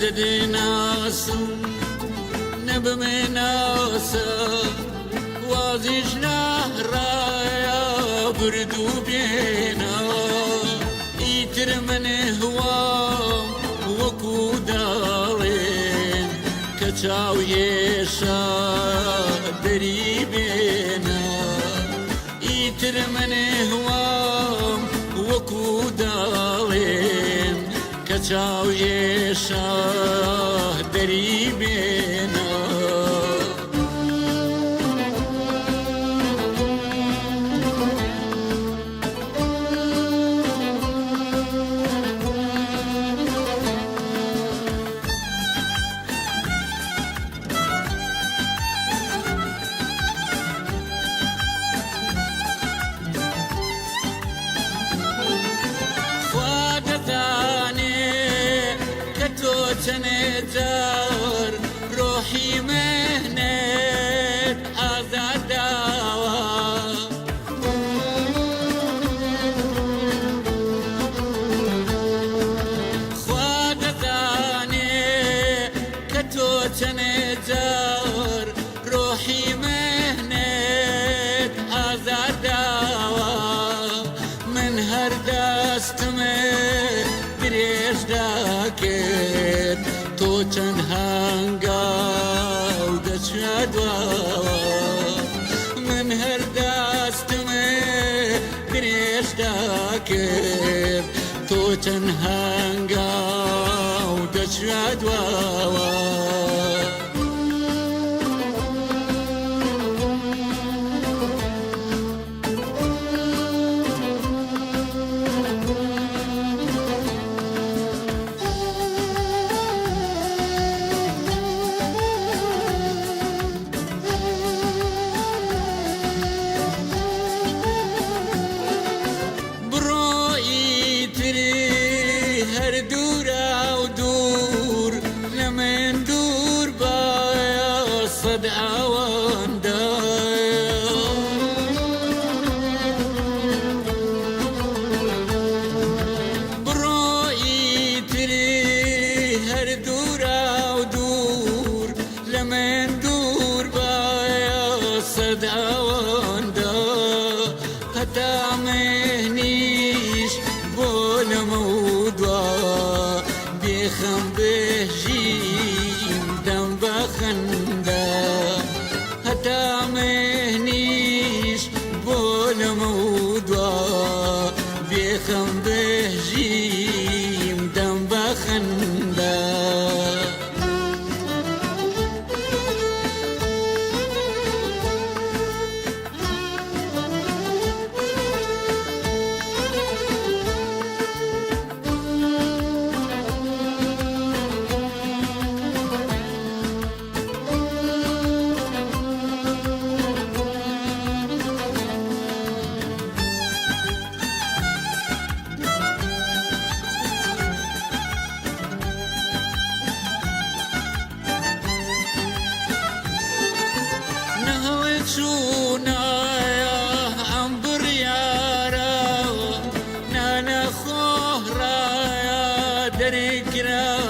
دەدێناسم نەبمێناسە وازیش ناڕایە بردو بێنە ئیتر منێ هوام وەکو داڵێن کە چاو هێشە دەری بێنە ئیتر منێ هوام وەکو داڵێن کە چاو هێشە دەری بێنە چنێ جار ڕۆحی مهنێت ئازاداوە خوا دەزانێ کە تۆ چنێ جار ڕۆحی مهنێت ئازاداوە من هەر دەستمێ درێژ داکرد تۆ چەند هەنگاو دەچە دواوە من هەر دەستمێ درێژ داکرد تۆ چەند هەنگاو دەچە دواوە هەر دوورە و دوور لە من دوور باە سەد ئەوەندایە بڕۆی تری هەر دوورە و دوور لە من دوور باە سەد ئەوەندە هەتا مهنیش بۆ لەمەودوا بێخەم بێژیم دەم بە خەندە هەتا مهنیش بۆ لەمەودوا بێخەم بێژیم دەم بە خەندە چونایە ئەم بڕیارە نانە خۆڕایە دەریکرا